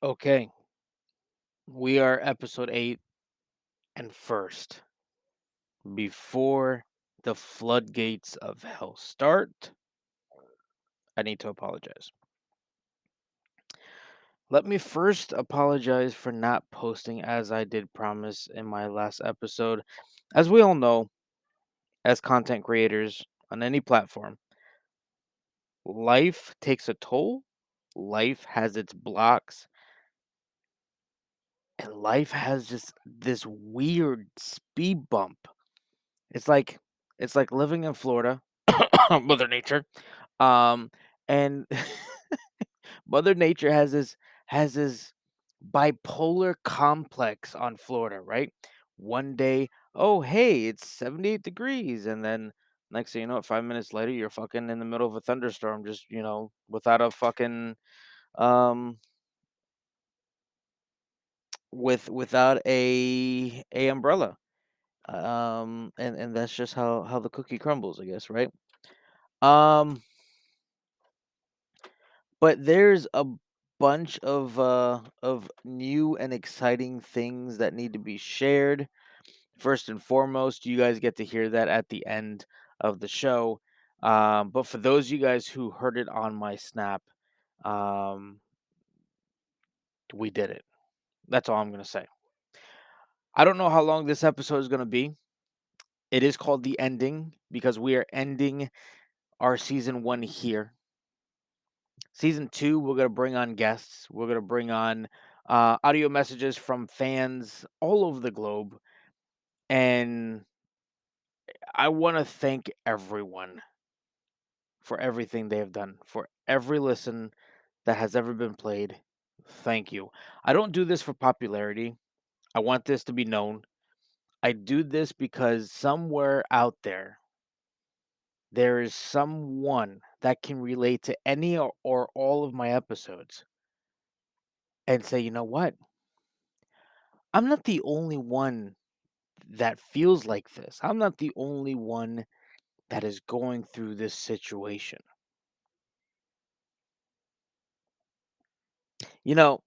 Okay, we are episode 8 and first. Before the floodgates of hell start, I need to apologize. Let me first apologize for not posting as I did promise in my last episode. As we all know, as content creators on any platform, life takes a toll, life has its blocks, and life has just this weird speed bump. It's like it's like living in Florida, Mother Nature. Um, and Mother Nature has this bipolar complex on Florida, right? One day, oh hey, it's 78 degrees, and then next thing you know, 5 minutes later, you're fucking in the middle of a thunderstorm, just without a fucking um without a umbrella. And that's just how the cookie crumbles, I guess, right? Um, but there's a bunch of new and exciting things that need to be shared. First and foremost, you guys get to hear that at the end of the show. But for those of you guys who heard it on my snap, um, we did it. That's all I'm gonna say. I don't know how long this episode is gonna be. It is called the ending because we are ending our season 1 here. Season 2, we're gonna bring on guests. We're gonna bring on audio messages from fans all over the globe, and I want to thank everyone for everything they have done, for every listen that has ever been played. Thank you. I don't do this for popularity. I want this to be known. I do this because somewhere out there is someone that can relate to any or all of my episodes and say, you know what? I'm not the only one that feels like this. I'm not the only one that is going through this situation. You know,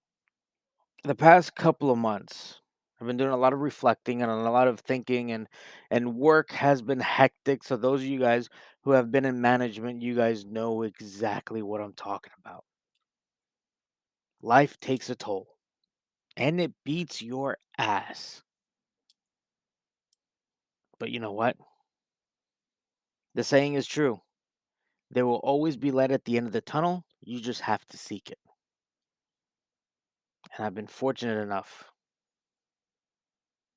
the past couple of months, I've been doing a lot of reflecting and a lot of thinking, and work has been hectic. So those of you guys who have been in management, you guys know exactly what I'm talking about. Life takes a toll and it beats your ass. But you know what? The saying is true. There will always be light at the end of the tunnel. You just have to seek it. And I've been fortunate enough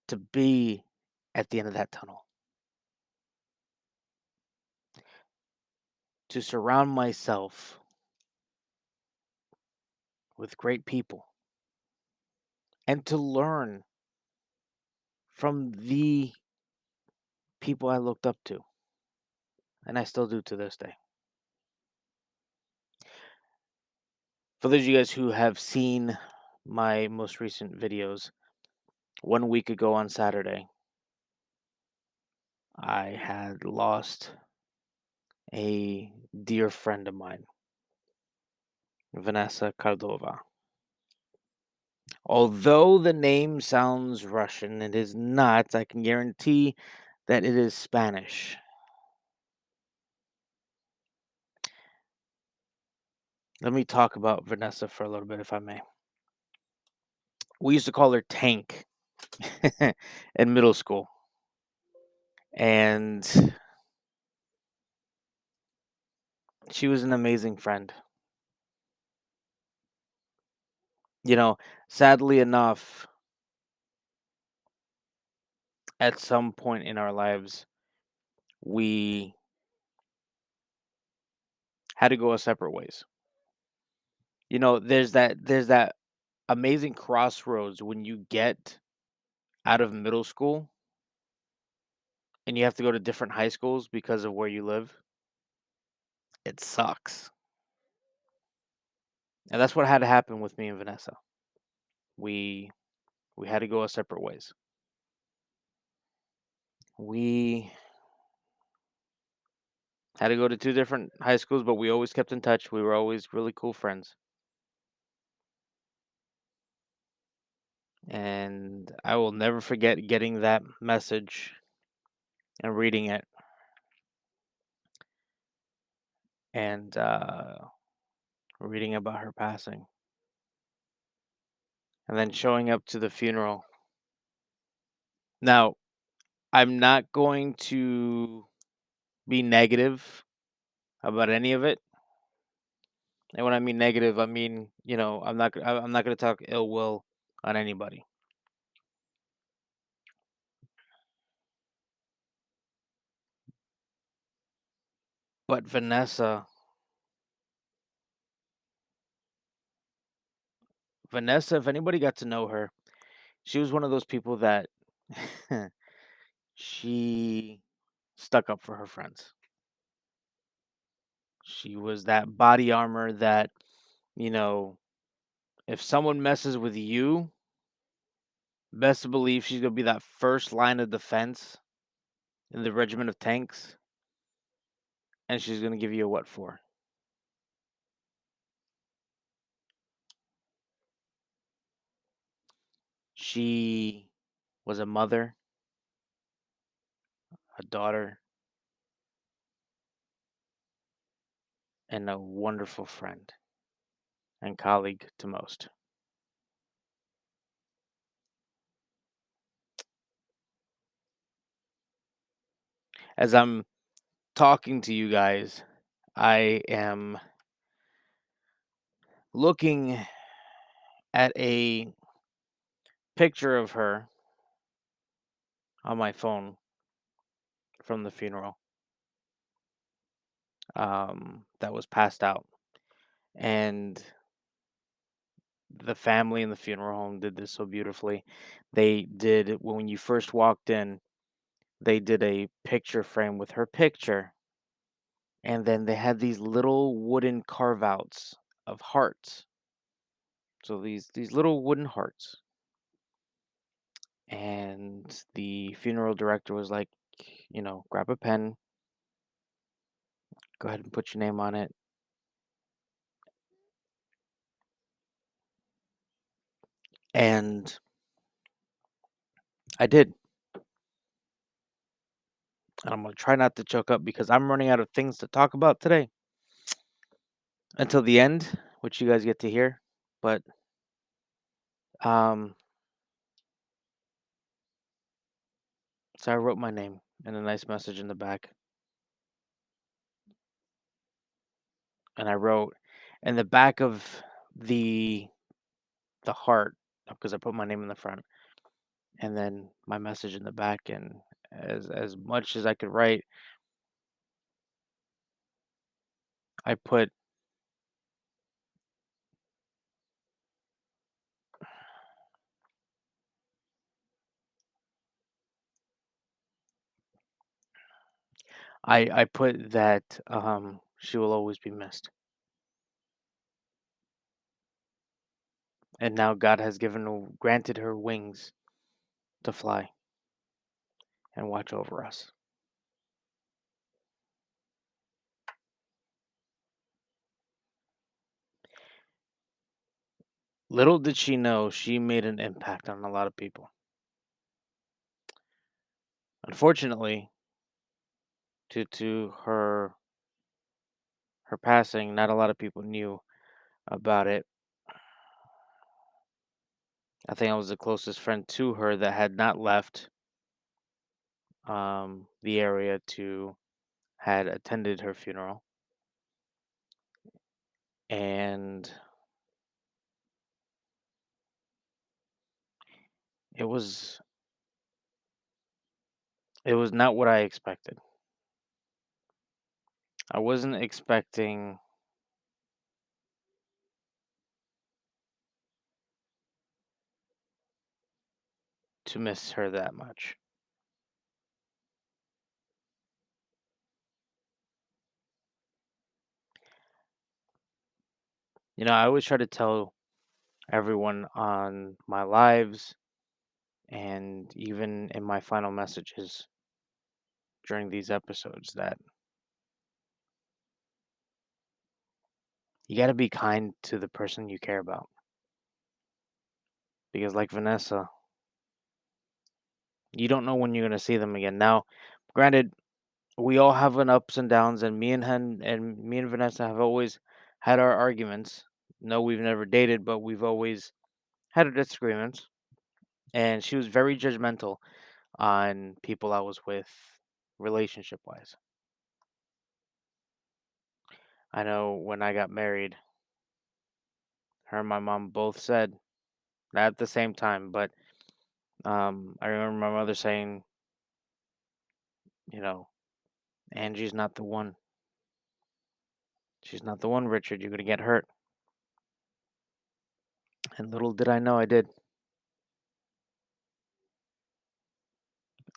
to be at the end of that tunnel, to surround myself with great people, and to learn from the people I looked up to, and I still do to this day. For those of you guys who have seen my most recent videos, 1 week ago on Saturday, I had lost a dear friend of mine, Vanessa Cardova. Although the name sounds Russian, it is not. I can guarantee that it is Spanish. Let me talk about Vanessa for a little bit, if I may. We used to call her Tank in middle school. And she was an amazing friend. You know, sadly enough, at some point in our lives, we had to go our separate ways. There's that amazing crossroads when you get out of middle school and you have to go to different high schools because of where you live. It sucks. And that's what had to happen with me and Vanessa. We we had to go our separate ways. We had to go to two different high schools, but we always kept in touch. We were always really cool friends. And I will never forget getting that message and reading it and reading about her passing and then showing up to the funeral. Now, I'm not going to be negative about any of it. And when I mean negative, I mean, I'm not going to talk ill will on anybody. But Vanessa, if anybody got to know her, she was one of those people that she stuck up for her friends. She was that body armor that, you know, if someone messes with you, best to believe she's gonna be that first line of defense in the regiment of tanks, and she's gonna give you a what for. She was a mother, a daughter, and a wonderful friend and colleague to most. As I'm talking to you guys, I am looking at a picture of her on my phone from the funeral that was passed out. And the family in the funeral home did this so beautifully. They did when you first walked in, they did a picture frame with her picture, and then they had these little wooden carve outs of hearts. So these little wooden hearts. And the funeral director was like, grab a pen, go ahead and put your name on it. And I did. And I'm gonna try not to choke up because I'm running out of things to talk about today until the end, which you guys get to hear. But um, so I wrote my name and a nice message in the back, and I wrote in the back of the the heart because I put my name in the front, and then my message in the back. And as much as I could write, I put I put that she will always be missed, and now God has granted her wings to fly and watch over us. Little did she know she made an impact on a lot of people. Unfortunately, due to her passing, not a lot of people knew about it. I think I was the closest friend to her that had not left the area to had attended her funeral, and it was it was not what I expected. I wasn't expecting to miss her that much. I always try to tell everyone on my lives and even in my final messages during these episodes that you got to be kind to the person you care about because, like Vanessa, you don't know when you're gonna see them again. Now, granted, we all have an ups and downs, and me and Vanessa have always had our arguments. No, we've never dated, but we've always had our disagreements. And she was very judgmental on people I was with, relationship wise. I know when I got married, her and my mom both said that at the same time, but I remember my mother saying, you know, Angie's not the one. She's not the one, Richard. You're gonna get hurt. And little did I know I did.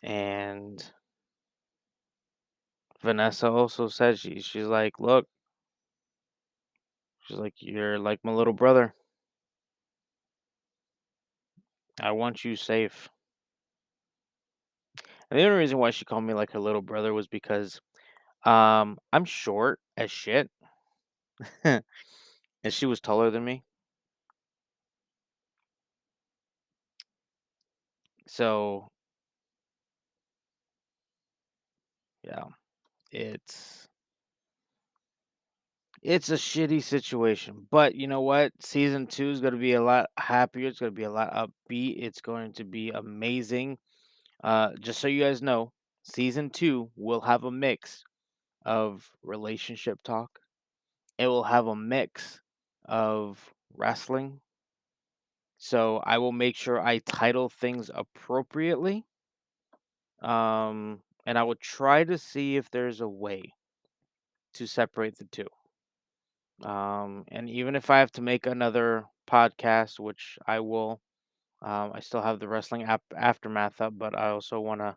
And Vanessa also said she's like, look, she's like, you're like my little brother. I want you safe. And the only reason why she called me like her little brother was because I'm short as shit. And she was taller than me. So yeah, it's it's a shitty situation. But you know what? Season two is gonna be a lot happier. It's gonna be a lot upbeat. It's going to be amazing. Just so you guys know, season two will have a mix of relationship talk. It will have a mix of wrestling. So I will make sure I title things appropriately. And I will try to see if there's a way to separate the two. And even if I have to make another podcast, which I will, I still have the wrestling aftermath up, but I also want to,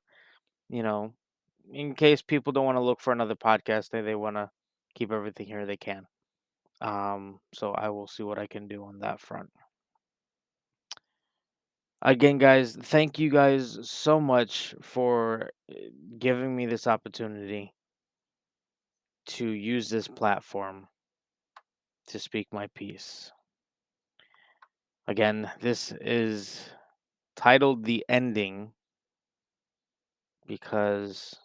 you know, in case people don't want to look for another podcast, they want to keep everything here, they can. So I will see what I can do on that front. Again, guys, thank you guys so much for giving me this opportunity to use this platform to speak my piece. Again, this is titled The Ending because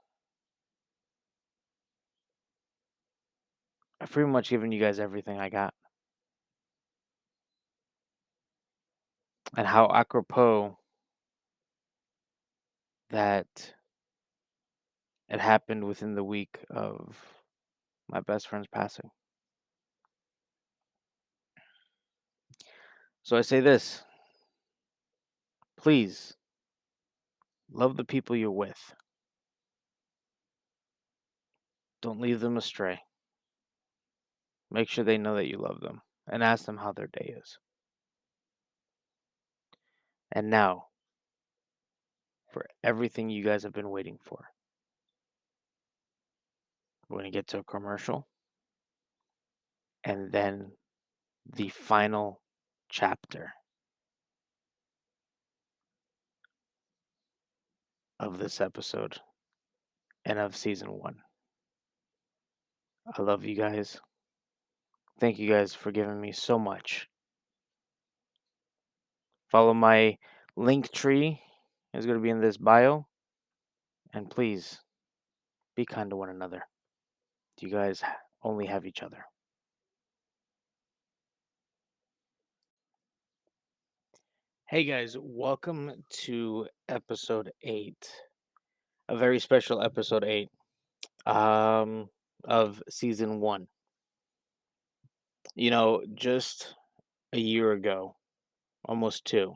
I've pretty much given you guys everything I got. And how apropos that it happened within the week of my best friend's passing. So I say this, please love the people you're with. Don't leave them astray. Make sure they know that you love them and ask them how their day is. And now, for everything you guys have been waiting for, we're going to get to a commercial and then the final chapter of this episode and of season one. I love you guys. Thank you guys for giving me so much. Follow my link tree. It's going to be in this bio. And please be kind to one another. You guys only have each other. Hey guys, welcome to episode 8. A very special episode 8 um of season 1. Just a year ago, almost 2,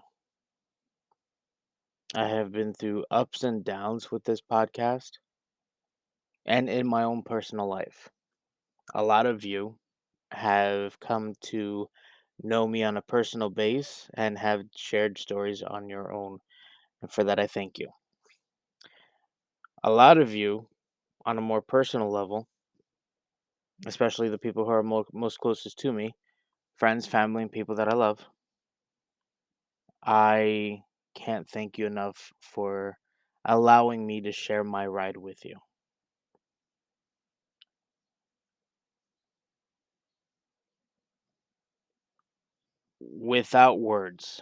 I have been through ups and downs with this podcast and in my own personal life. A lot of you have come to know me on a personal base and have shared stories on your own. And for that, I thank you. A lot of you, on a more personal level, especially the people who are most closest to me, friends, family, and people that I love, I can't thank you enough for allowing me to share my ride with you. Without words,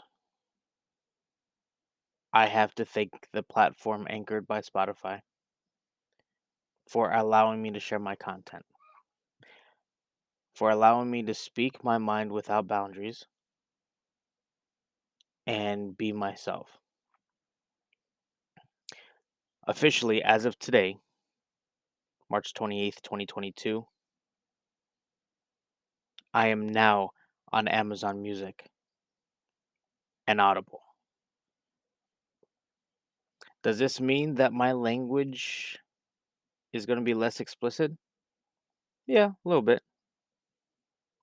I have to thank the platform anchored by Spotify for allowing me to share my content, for allowing me to speak my mind without boundaries and be myself. Officially, as of today, March 28th, 2022, I am now on Amazon Music and Audible. Does this mean that my language is going to be less explicit? Yeah, a little bit.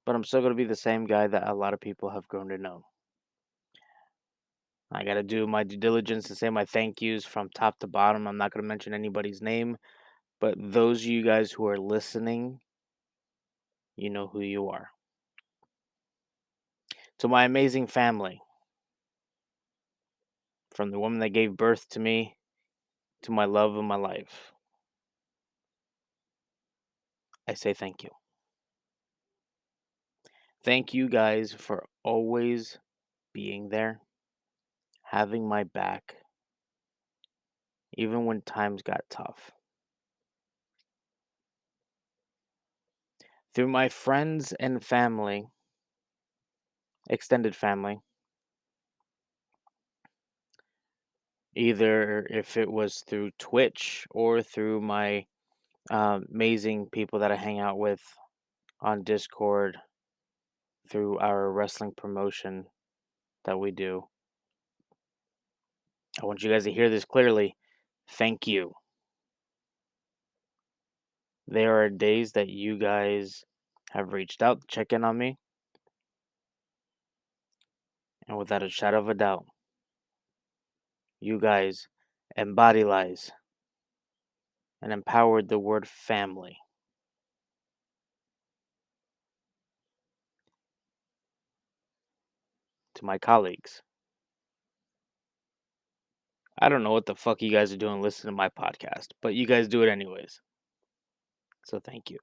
But I'm still going to be the same guy that a lot of people have grown to know. I got to do my due diligence and say my thank yous from top to bottom. I'm not going to mention anybody's name, but those of you guys who are listening, you know who you are. To my amazing family, from the woman that gave birth to me to my love of my life, I say thank you. Thank you guys for always being there, having my back, even when times got tough. Through my friends and family, extended family, either if it was through Twitch or through my amazing people that I hang out with on Discord, through our wrestling promotion that we do. I want you guys to hear this clearly. Thank you. There are days that you guys have reached out to check in on me, and without a shadow of a doubt, you guys embody lies and empowered the word family. To my colleagues, I don't know what the fuck you guys are doing listening to my podcast, but you guys do it anyways. So thank you.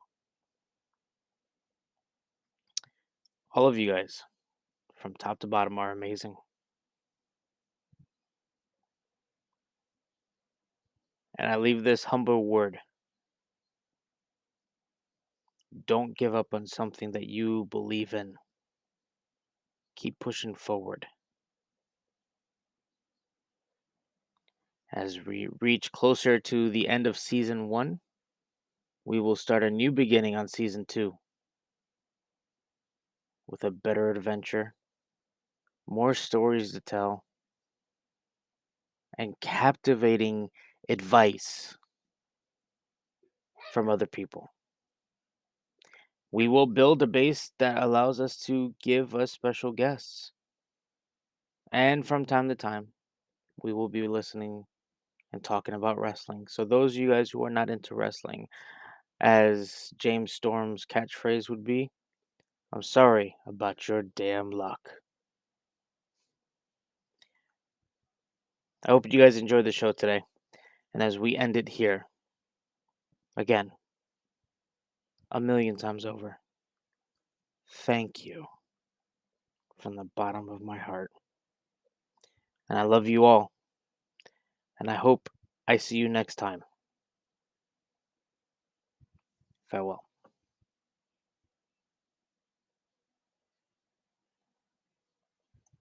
All of you guys, from top to bottom, are amazing. And I leave this humble word: don't give up on something that you believe in. Keep pushing forward. As we reach closer to the end of season 1, we will start a new beginning on season 2 with a better adventure, more stories to tell, and captivating advice from other people. We will build a base that allows us to give us special guests. And from time to time, we will be listening and talking about wrestling. So, those of you guys who are not into wrestling, as James Storm's catchphrase would be, I'm sorry about your damn luck. I hope you guys enjoyed the show today. And as we end it here, again, a million times over, thank you from the bottom of my heart. And I love you all. And I hope I see you next time. Farewell.